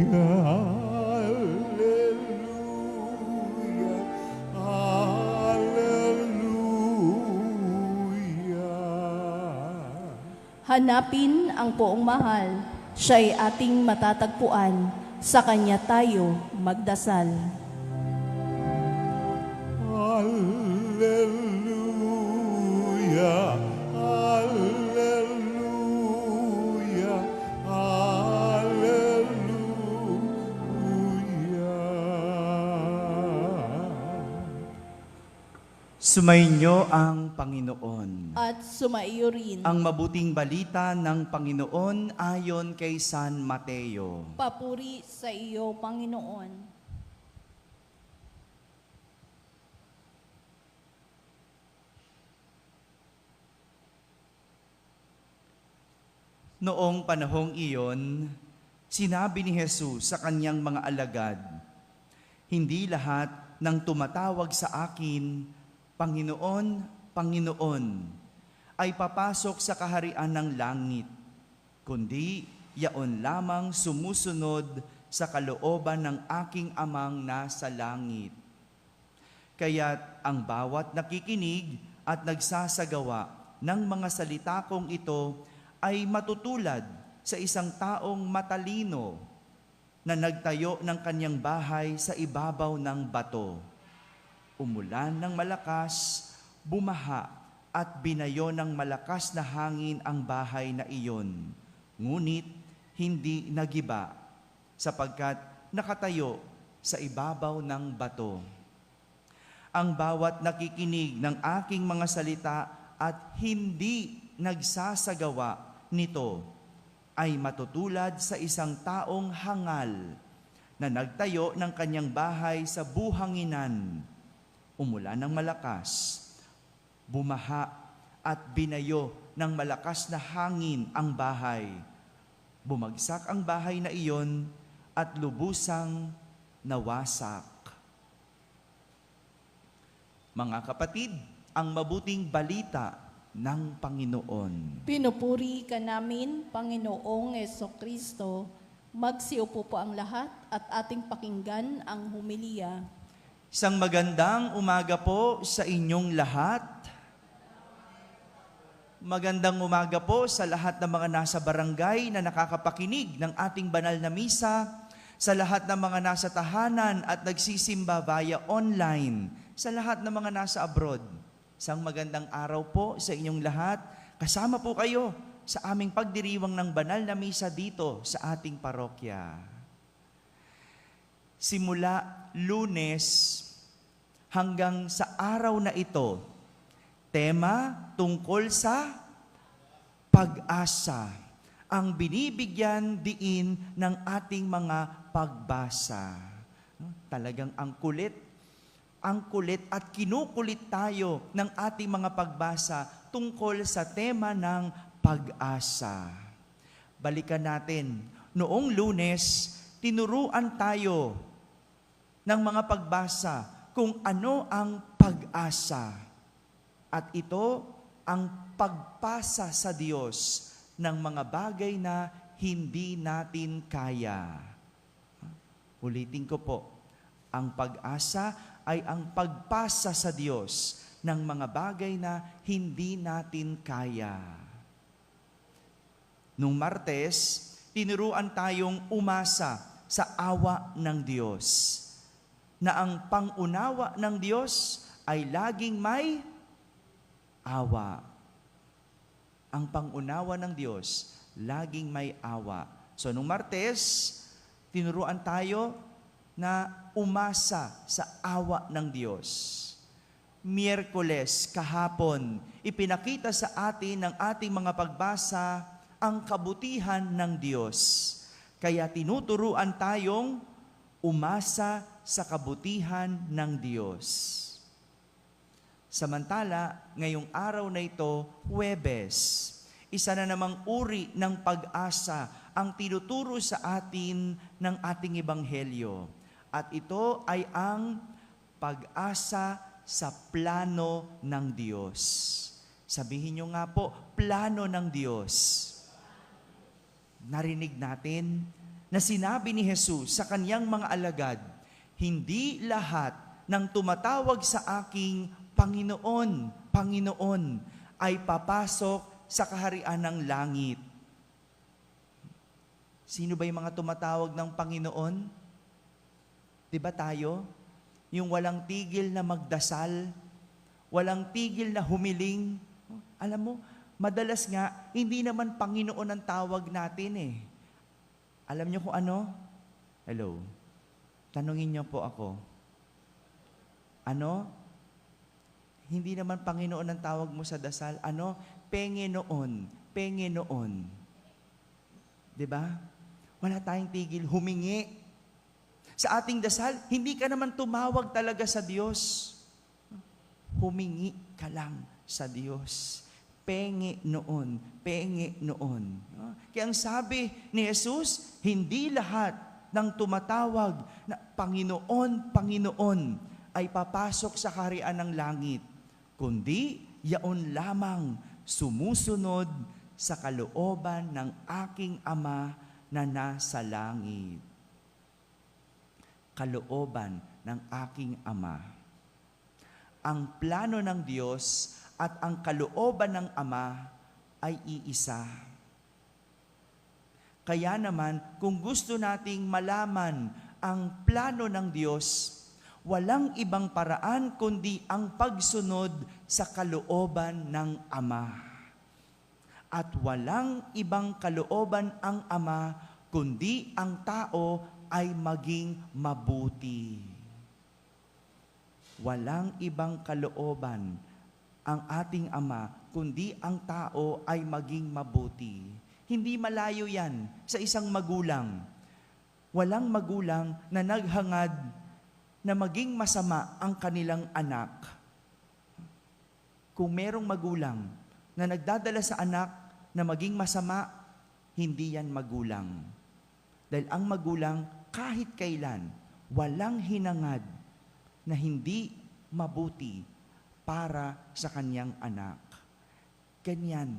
Hallelujah, hallelujah. Hanapin ang poong mahal, siya'y ating matatagpuan, sa kanya tayo magdasal. Hallelujah, hallelujah, hallelujah. Sumainyo ang Panginoon. At sumaiyo rin. Ang mabuting balita ng Panginoon ayon kay San Mateo. Papuri sa iyo, Panginoon. Noong panahong iyon, sinabi ni Jesus sa kanyang mga alagad, "Hindi lahat ng tumatawag sa akin, Panginoon, Panginoon, ay papasok sa kaharian ng langit, kundi yaon lamang sumusunod sa kalooban ng aking Amang nasa langit. Kaya't ang bawat nakikinig at nagsasagawa ng mga salita kong ito ay matutulad sa isang taong matalino na nagtayo ng kanyang bahay sa ibabaw ng bato. Umulan ng malakas, bumaha at binayo ng malakas na hangin ang bahay na iyon. Ngunit hindi nagiba sapagkat nakatayo sa ibabaw ng bato. Ang bawat nakikinig ng aking mga salita at hindi nagsasagawa nito ay matutulad sa isang taong hangal na nagtayo ng kanyang bahay sa buhanginan. Umulan ng malakas, bumaha at binayo ng malakas na hangin ang bahay. Bumagsak ang bahay na iyon at lubusang nawasak." Mga kapatid, ang mabuting balita ng Panginoon. Pinupuri ka namin, Panginoong Jesucristo. Magsiupo po ang lahat at ating pakinggan ang humilya. Isang magandang umaga po sa inyong lahat. Magandang umaga po sa lahat ng mga nasa barangay na nakakapakinig ng ating banal na misa, sa lahat ng mga nasa tahanan at nagsisimba via online, sa lahat ng mga nasa abroad. Isang magandang araw po sa inyong lahat. Kasama po kayo sa aming pagdiriwang ng banal na misa dito sa ating parokya. Simula Lunes hanggang sa araw na ito, tema tungkol sa pag-asa, ang binibigyan diin ng ating mga pagbasa. Talagang ang kulit at kinukulit tayo ng ating mga pagbasa tungkol sa tema ng pag-asa. Balikan natin, noong Lunes, tinuruan tayo ng mga pagbasa kung ano ang pag-asa. At ito ang pagpasa sa Diyos ng mga bagay na hindi natin kaya. Ulitin ko po, ang pag-asa ay ang pagpasa sa Diyos ng mga bagay na hindi natin kaya. Nung Martes, tinuruan tayong umasa sa awa ng Diyos, na ang pangunawa ng Diyos ay laging may awa. Ang pangunawa ng Diyos, laging may awa. So, nung Martes, tinuruan tayo na umasa sa awa ng Diyos. Miyerkules, kahapon, ipinakita sa atin ng ating mga pagbasa ang kabutihan ng Diyos. Kaya tinuturuan tayong umasa sa kabutihan ng Diyos. Samantala, ngayong araw na ito, Huwebes, isa na namang uri ng pag-asa ang tinuturo sa atin ng ating Ebanghelyo. At ito ay ang pag-asa sa plano ng Diyos. Sabihin nyo nga po, plano ng Diyos. Narinig natin na sinabi ni Jesus sa kanyang mga alagad, hindi lahat ng tumatawag sa aking Panginoon, Panginoon, ay papasok sa kaharian ng langit. Sino ba yung mga tumatawag ng Panginoon? Di ba tayo? Yung walang tigil na magdasal, walang tigil na humiling. Alam mo, madalas nga, hindi naman Panginoon ang tawag natin eh. Alam niyo kung ano? Hello? Tanungin niyo po ako. Ano? Hindi naman Panginoon ang tawag mo sa dasal. Ano? Panginoon. Panginoon. Diba? Wala tayong tigil. Humingi. Sa ating dasal, hindi ka naman tumawag talaga sa Diyos. Humingi ka lang sa Diyos. Penge noon. Penge noon. Kaya ang sabi ni Jesus, hindi lahat ng tumatawag na Panginoon, Panginoon ay papasok sa kaharian ng langit, kundi yaon lamang sumusunod sa kalooban ng aking Ama na nasa langit. Kalooban ng aking Ama. Ang plano ng Diyos at ang kalooban ng Ama ay iisa. Kaya naman, kung gusto nating malaman ang plano ng Diyos, walang ibang paraan kundi ang pagsunod sa kalooban ng Ama. At walang ibang kalooban ang Ama, kundi ang tao ay maging mabuti. Walang ibang kalooban ang ating Ama, kundi ang tao ay maging mabuti. Hindi malayo yan sa isang magulang. Walang magulang na naghangad na maging masama ang kanilang anak. Kung merong magulang na nagdadala sa anak na maging masama, hindi yan magulang. Dahil ang magulang, kahit kailan, walang hinangad na hindi mabuti para sa kanyang anak. Ganyan,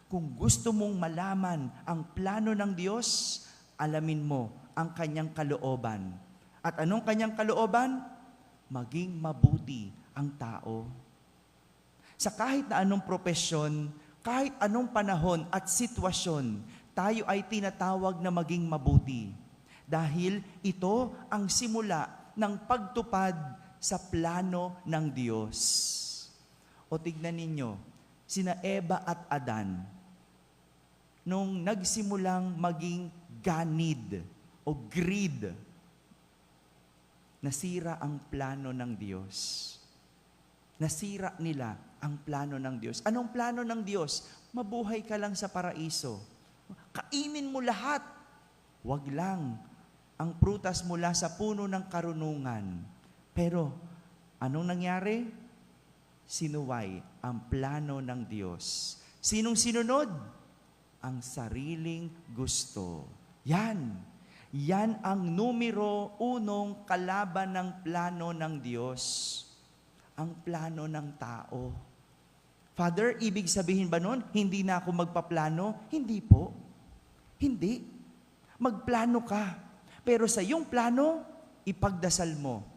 kung gusto mong malaman ang plano ng Diyos, alamin mo ang kanyang kalooban. At anong kanyang kalooban? Maging mabuti ang tao. Sa kahit na anong propesyon, kahit anong panahon at sitwasyon, tayo ay tinatawag na maging mabuti. Dahil ito ang simula ng pagtupad sa plano ng Diyos. O tignan ninyo, sina Eva at Adan, nung nagsimulang maging ganid o greed, nasira ang plano ng Diyos. Nasira nila ang plano ng Diyos. Anong plano ng Diyos? Mabuhay ka lang sa paraiso. Kainin mo lahat. Wag lang ang prutas mula sa puno ng karunungan. Pero, anong nangyari? Sinuway ang plano ng Diyos. Sinong sinunod? Ang sariling gusto. Yan ang numero unong kalaban ng plano ng Diyos. Ang plano ng tao. Father, ibig sabihin ba nun, hindi na ako magpaplano? Hindi po. Hindi. Magplano ka. Pero sa iyong plano, ipagdasal mo.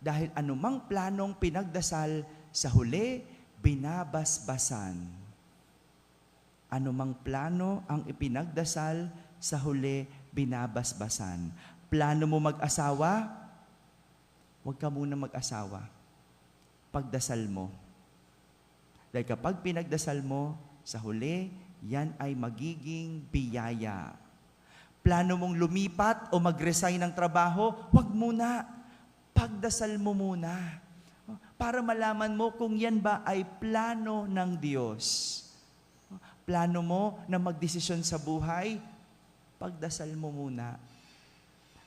Dahil anumang planong pinagdasal, sa huli, binabasbasan. Anumang plano ang ipinagdasal, sa huli, binabasbasan. Plano mo mag-asawa? Huwag ka muna mag-asawa. Pagdasal mo. Dahil kapag pinagdasal mo, sa huli, yan ay magiging biyaya. Plano mong lumipat o mag-resign ng trabaho? Huwag muna. Pagdasal mo muna. Para malaman mo kung yan ba ay plano ng Diyos. Plano mo na magdesisyon sa buhay? Pagdasal mo muna.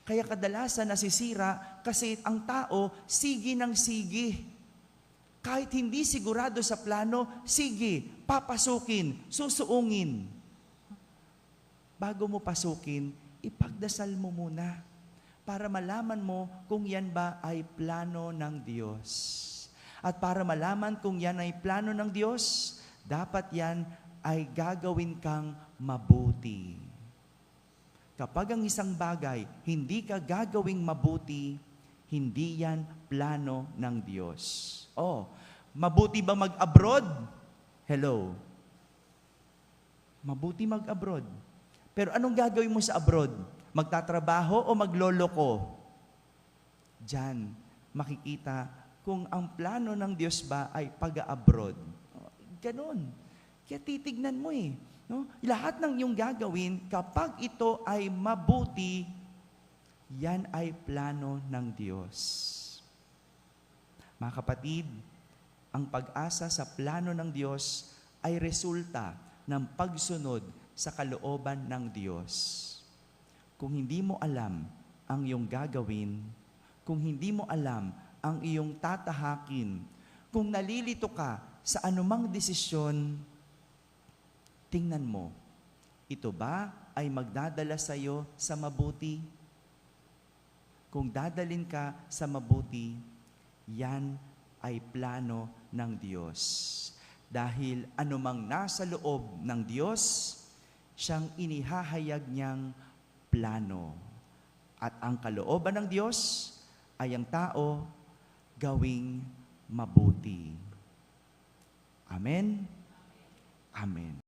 Kaya kadalasan nasisira kasi ang tao sige ng sige. Kahit hindi sigurado sa plano, sige, papasukin, susuungin. Bago mo pasukin, ipagdasal mo muna para malaman mo kung yan ba ay plano ng Diyos. At para malaman kung yan ay plano ng Diyos, dapat yan ay gagawin kang mabuti. Kapag ang isang bagay hindi ka gagawing mabuti, hindi yan plano ng Diyos. Oh, mabuti ba mag-abroad? Hello. Mabuti mag-abroad. Pero anong gagawin mo sa abroad? Magtatrabaho o magloloko? Diyan, makikita kung ang plano ng Diyos ba ay pag-abroad. Ganon. Kaya titignan mo eh. No? Lahat ng iyong gagawin, kapag ito ay mabuti, yan ay plano ng Diyos. Mga kapatid, ang pag-asa sa plano ng Diyos ay resulta ng pagsunod sa kalooban ng Diyos. Kung hindi mo alam ang iyong gagawin, kung hindi mo alam ang iyong tatahakin, kung nalilito ka sa anumang desisyon, tingnan mo, ito ba ay magdadala sa iyo sa mabuti? Kung dadalin ka sa mabuti, yan ay plano ng Diyos. Dahil anumang nasa loob ng Diyos, siyang inihahayag niyang plano. At ang kalooban ng Diyos ay ang tao gawing mabuti. Amen? Amen.